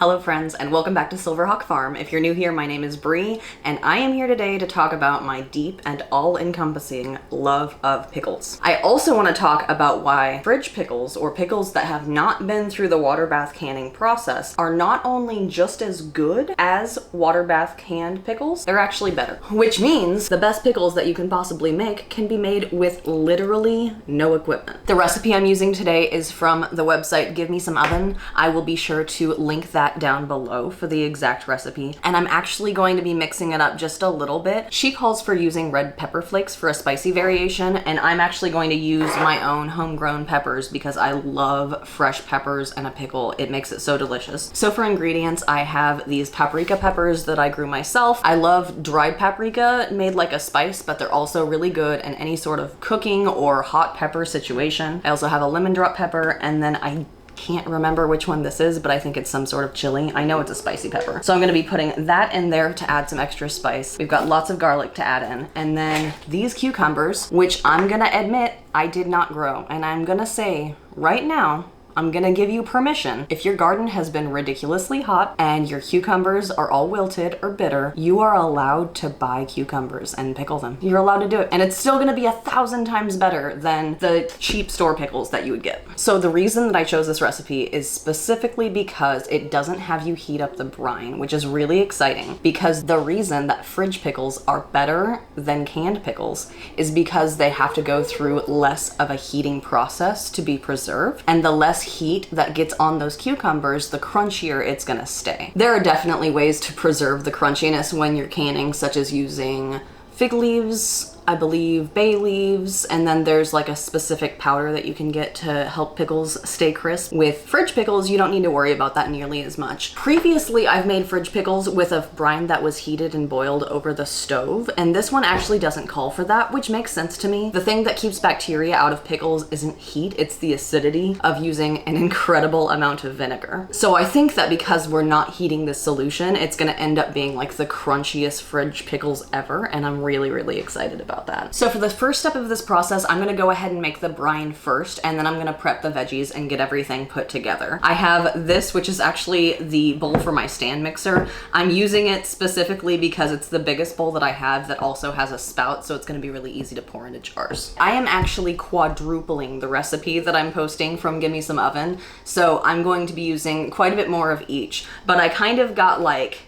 Hello friends, and welcome back to Silverhawk Farm. If you're new here, my name is Bree, and I am here today to talk about my deep and all-encompassing love of pickles. I also want to talk about why fridge pickles, or pickles that have not been through the water bath canning process, are not only just as good as water bath canned pickles, they're actually better. Which means the best pickles that you can possibly make can be made with literally no equipment. The recipe I'm using today is from the website Give Me Some Oven. I will be sure to link that down below for the exact recipe, and I'm actually going to be mixing it up just a little bit. She calls for using red pepper flakes for a spicy variation, and I'm actually going to use my own homegrown peppers because I love fresh peppers and a pickle. It makes it so delicious. So for ingredients, I have these paprika peppers that I grew myself. I love dried paprika made like a spice, but they're also really good in any sort of cooking or hot pepper situation. I also have a lemon drop pepper, and then I can't remember which one this is, but I think it's some sort of chili. I know it's a spicy pepper. So I'm gonna be putting that in there to add some extra spice. We've got lots of garlic to add in. And then these cucumbers, which I'm gonna admit I did not grow. And I'm gonna say right now, I'm gonna give you permission. If your garden has been ridiculously hot and your cucumbers are all wilted or bitter, you are allowed to buy cucumbers and pickle them. You're allowed to do it. And it's still gonna be 1,000 times better than the cheap store pickles that you would get. So the reason that I chose this recipe is specifically because it doesn't have you heat up the brine, which is really exciting, because the reason that fridge pickles are better than canned pickles is because they have to go through less of a heating process to be preserved, and the less heat that gets on those cucumbers, the crunchier it's gonna stay. There are definitely ways to preserve the crunchiness when you're canning, such as using fig leaves, I believe bay leaves, and then there's like a specific powder that you can get to help pickles stay crisp. With fridge pickles, you don't need to worry about that nearly as much. Previously, I've made fridge pickles with a brine that was heated and boiled over the stove, and this one actually doesn't call for that, which makes sense to me. The thing that keeps bacteria out of pickles isn't heat, it's the acidity of using an incredible amount of vinegar. So I think that because we're not heating this solution, it's gonna end up being like the crunchiest fridge pickles ever, and I'm really, really excited about that. So for the first step of this process, I'm gonna go ahead and make the brine first, and then I'm gonna prep the veggies and get everything put together. I have this, which is actually the bowl for my stand mixer. I'm using it specifically because it's the biggest bowl that I have that also has a spout, so it's gonna be really easy to pour into jars. I am actually quadrupling the recipe that I'm posting from Give Me Some Oven, so I'm going to be using quite a bit more of each, but I kind of got like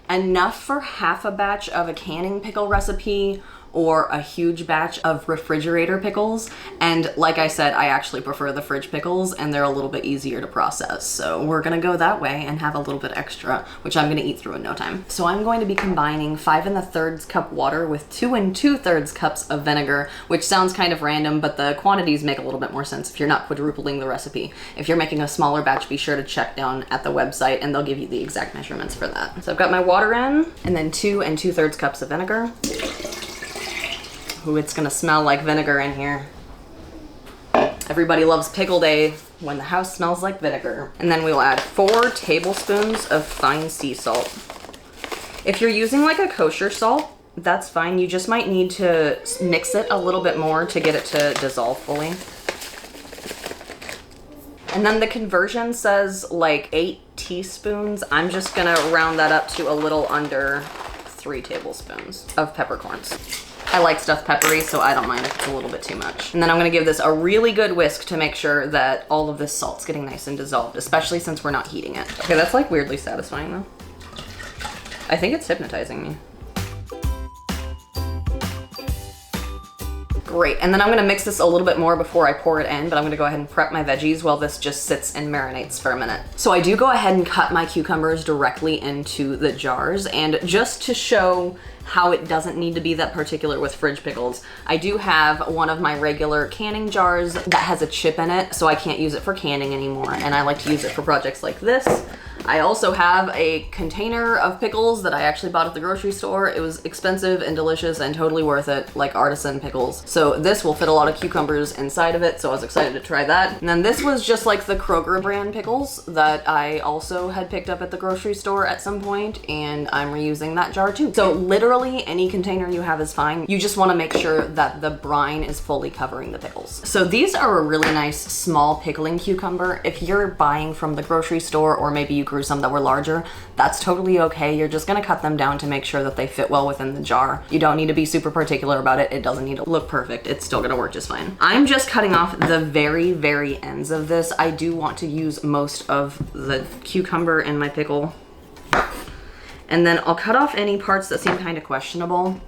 enough for half a batch of a canning pickle recipe or a huge batch of refrigerator pickles. And like I said, I actually prefer the fridge pickles, and they're a little bit easier to process. So we're gonna go that way and have a little bit extra, which I'm gonna eat through in no time. So I'm going to be combining 5 1/3 cup water with 2 2/3 cups of vinegar, which sounds kind of random, but the quantities make a little bit more sense if you're not quadrupling the recipe. If you're making a smaller batch, be sure to check down at the website and they'll give you the exact measurements for that. So I've got my water in, and then 2 2/3 cups of vinegar. Ooh, it's gonna smell like vinegar in here. Everybody loves pickle day when the house smells like vinegar. And then we'll add 4 tablespoons of fine sea salt. If you're using like a kosher salt, that's fine. You just might need to mix it a little bit more to get it to dissolve fully. And then the conversion says like 8 teaspoons. I'm just gonna round that up to a little under 3 tablespoons of peppercorns. I like stuff peppery, so I don't mind if it's a little bit too much. And then I'm gonna give this a really good whisk to make sure that all of this salt's getting nice and dissolved, especially since we're not heating it. Okay, that's like weirdly satisfying though. I think it's hypnotizing me. Great, and then I'm gonna mix this a little bit more before I pour it in, but I'm gonna go ahead and prep my veggies while this just sits and marinates for a minute. So I do go ahead and cut my cucumbers directly into the jars, and just to show how it doesn't need to be that particular with fridge pickles, I do have one of my regular canning jars that has a chip in it, so I can't use it for canning anymore, and I like to use it for projects like this. I also have a container of pickles that I actually bought at the grocery store. It was expensive and delicious and totally worth it, like artisan pickles. So this will fit a lot of cucumbers inside of it, so I was excited to try that. And then this was just like the Kroger brand pickles that I also had picked up at the grocery store at some point, and I'm reusing that jar too. So literally any container you have is fine. You just want to make sure that the brine is fully covering the pickles. So these are a really nice small pickling cucumber. If you're buying from the grocery store, or maybe you grew some that were larger. That's totally okay. You're just gonna cut them down to make sure that they fit well within the jar. You don't need to be super particular about it. It doesn't need to look perfect. It's still gonna work just fine. I'm just cutting off the very, very ends of this. I do want to use most of the cucumber in my pickle. And then I'll cut off any parts that seem kind of questionable.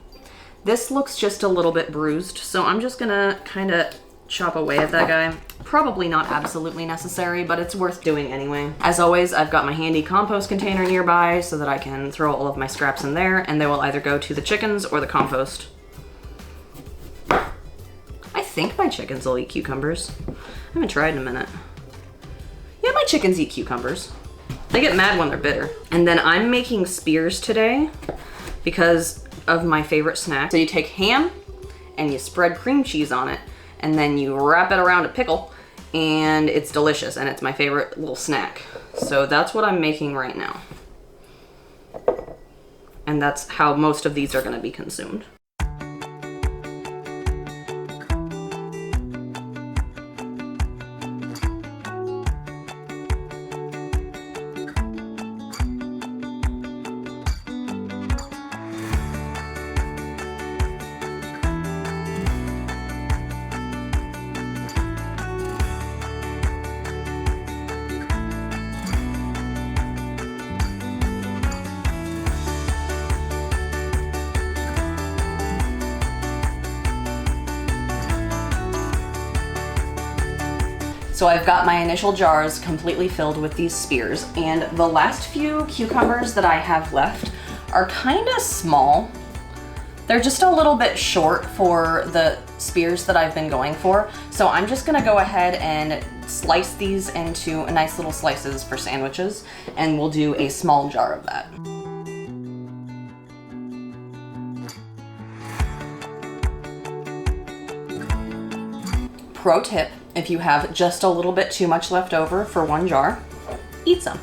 This looks just a little bit bruised, so I'm just gonna kind of chop away at that guy. Probably not absolutely necessary, but it's worth doing anyway. As always, I've got my handy compost container nearby so that I can throw all of my scraps in there, and they will either go to the chickens or the compost. I think my chickens will eat cucumbers. I haven't tried in a minute. Yeah, my chickens eat cucumbers. They get mad when they're bitter. And then I'm making spears today because of my favorite snack. So you take ham and you spread cream cheese on it, and then you wrap it around a pickle, and it's delicious, and it's my favorite little snack. So that's what I'm making right now. And that's how most of these are gonna be consumed. So I've got my initial jars completely filled with these spears, and the last few cucumbers that I have left are kind of small. They're just a little bit short for the spears that I've been going for. So I'm just gonna go ahead and slice these into nice little slices for sandwiches, and we'll do a small jar of that. Pro tip, if you have just a little bit too much left over for one jar, eat some.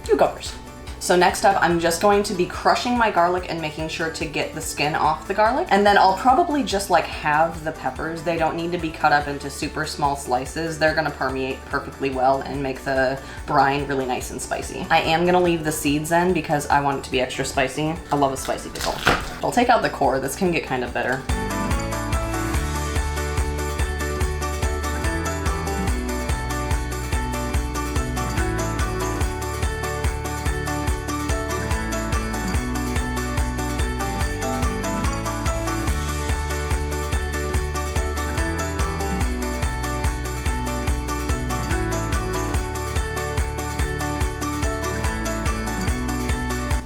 Cucumbers. So next up, I'm just going to be crushing my garlic and making sure to get the skin off the garlic. And then I'll probably just like halve the peppers. They don't need to be cut up into super small slices. They're gonna permeate perfectly well and make the brine really nice and spicy. I am gonna leave the seeds in because I want it to be extra spicy. I love a spicy pickle. I'll take out the core. This can get kind of bitter.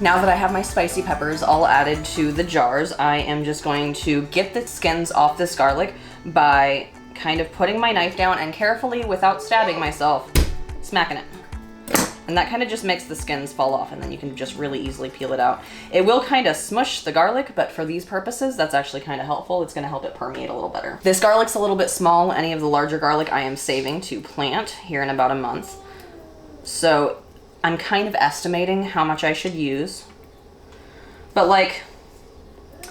Now that I have my spicy peppers all added to the jars, I am just going to get the skins off this garlic by kind of putting my knife down and carefully, without stabbing myself, smacking it. And that kind of just makes the skins fall off, and then you can just really easily peel it out. It will kind of smush the garlic, but for these purposes, that's actually kind of helpful. It's gonna help it permeate a little better. This garlic's a little bit small. Any of the larger garlic I am saving to plant here in about a month. So I'm kind of estimating how much I should use, but like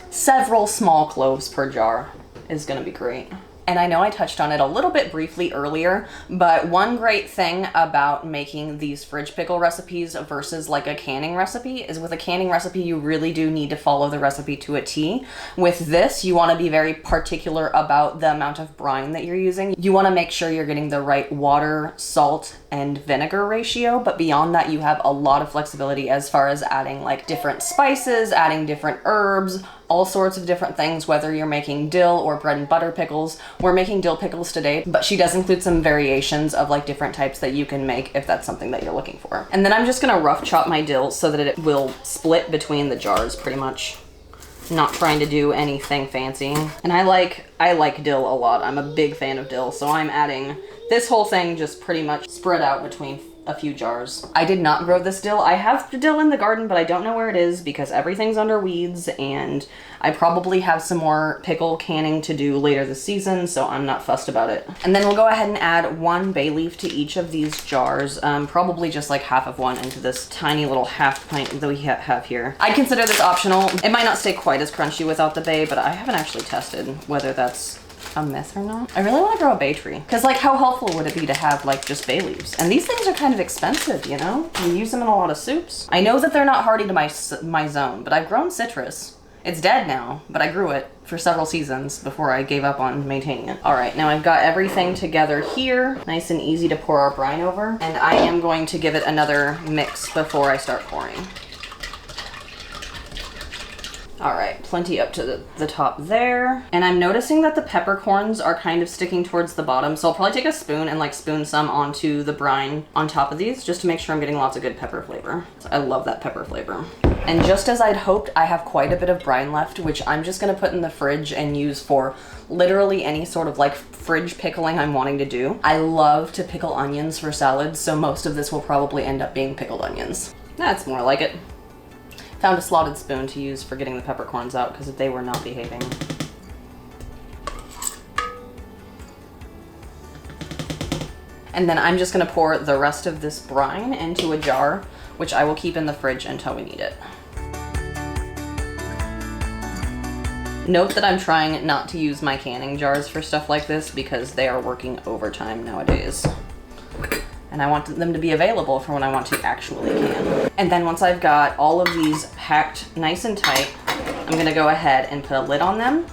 several small cloves per jar is gonna be great. And I know I touched on it a little bit briefly earlier, but one great thing about making these fridge pickle recipes versus like a canning recipe is with a canning recipe, you really do need to follow the recipe to a T. With this, you wanna be very particular about the amount of brine that you're using. You wanna make sure you're getting the right water, salt, and vinegar ratio, but beyond that, you have a lot of flexibility as far as adding like different spices, adding different herbs, all sorts of different things, whether you're making dill or bread and butter pickles. We're making dill pickles today, but she does include some variations of like different types that you can make if that's something that you're looking for. And then I'm just gonna rough chop my dill so that it will split between the jars pretty much. Not trying to do anything fancy. And I like dill a lot. I'm a big fan of dill, so I'm adding this whole thing just pretty much spread out between a few jars. I did not grow this dill. I have dill in the garden, but I don't know where it is because everything's under weeds, and I probably have some more pickle canning to do later this season, so I'm not fussed about it. And then we'll go ahead and add 1 bay leaf to each of these jars, probably just like half of one into this tiny little half pint that we have here. I'd consider this optional. It might not stay quite as crunchy without the bay, but I haven't actually tested whether that's a myth or not. I really want to grow a bay tree. Because like how helpful would it be to have like just bay leaves? And these things are kind of expensive, you know? You use them in a lot of soups. I know that they're not hardy to my zone, but I've grown citrus. It's dead now, but I grew it for several seasons before I gave up on maintaining it. All right, now I've got everything together here. Nice and easy to pour our brine over. And I am going to give it another mix before I start pouring. All right, plenty up to the top there. And I'm noticing that the peppercorns are kind of sticking towards the bottom. So I'll probably take a spoon and like spoon some onto the brine on top of these just to make sure I'm getting lots of good pepper flavor. So I love that pepper flavor. And just as I'd hoped, I have quite a bit of brine left, which I'm just gonna put in the fridge and use for literally any sort of like fridge pickling I'm wanting to do. I love to pickle onions for salads, so most of this will probably end up being pickled onions. That's more like it. Found a slotted spoon to use for getting the peppercorns out because they were not behaving. And then I'm just gonna pour the rest of this brine into a jar, which I will keep in the fridge until we need it. Note that I'm trying not to use my canning jars for stuff like this because they are working overtime nowadays. And I want them to be available for when I want to actually can. And then once I've got all of these packed nice and tight, I'm gonna go ahead and put a lid on them.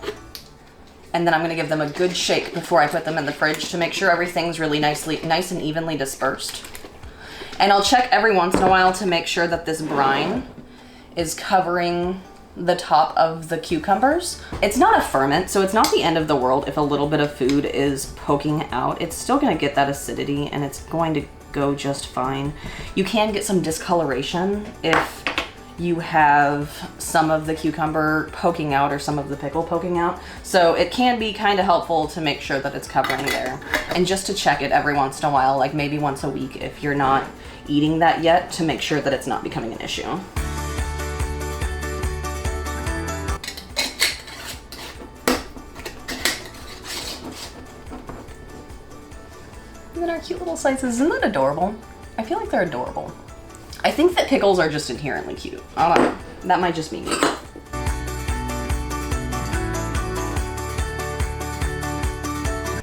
And then I'm gonna give them a good shake before I put them in the fridge to make sure everything's really nice and evenly dispersed. And I'll check every once in a while to make sure that this brine is covering the top of the cucumbers. It's not a ferment, so it's not the end of the world if a little bit of food is poking out. It's still gonna get that acidity and it's going to go just fine. You can get some discoloration if you have some of the cucumber poking out or some of the pickle poking out. So it can be kind of helpful to make sure that it's covering there. And just to check it every once in a while, like maybe once a week if you're not eating that yet, to make sure that it's not becoming an issue. And then our cute little slices, isn't that adorable? I feel like they're adorable. I think that pickles are just inherently cute. I don't know, that might just be me.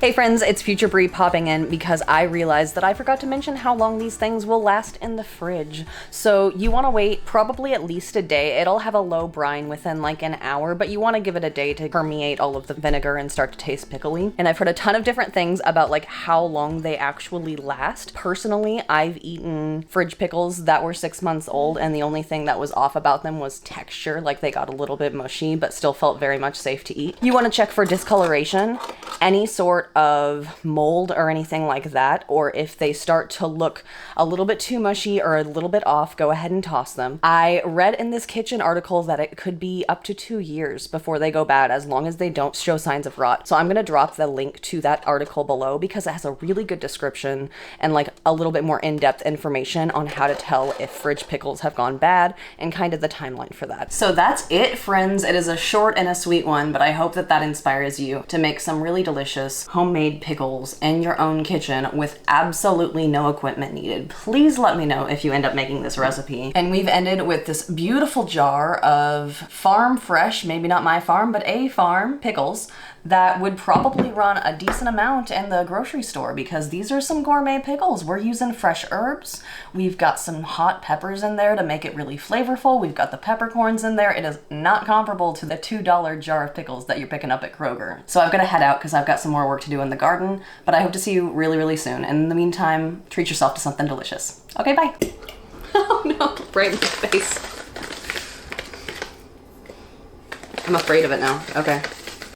Hey friends, it's Future Brie popping in because I realized that I forgot to mention how long these things will last in the fridge. So you want to wait probably at least a day. It'll have a low brine within like an hour, but you want to give it a day to permeate all of the vinegar and start to taste pickly. And I've heard a ton of different things about like how long they actually last. Personally, I've eaten fridge pickles that were 6 months old and the only thing that was off about them was texture, like they got a little bit mushy but still felt very much safe to eat. You want to check for discoloration, any sort of mold or anything like that, or if they start to look a little bit too mushy or a little bit off, go ahead and toss them. I read in this kitchen article that it could be up to 2 years before they go bad as long as they don't show signs of rot. So I'm gonna drop the link to that article below because it has a really good description and like a little bit more in-depth information on how to tell if fridge pickles have gone bad and kind of the timeline for that. So that's it, friends. It is a short and a sweet one, but I hope that that inspires you to make some really delicious homemade pickles in your own kitchen with absolutely no equipment needed. Please let me know if you end up making this recipe. And we've ended with this beautiful jar of farm fresh, maybe not my farm, but a farm pickles that would probably run a decent amount in the grocery store because these are some gourmet pickles. We're using fresh herbs. We've got some hot peppers in there to make it really flavorful. We've got the peppercorns in there. It is not comparable to the $2 jar of pickles that you're picking up at Kroger. So I've got to head out because I've got some more work to do in the garden, but I hope to see you really, really soon. And in the meantime, treat yourself to something delicious. Okay, bye. Oh no, right in my face. I'm afraid of it now. Okay.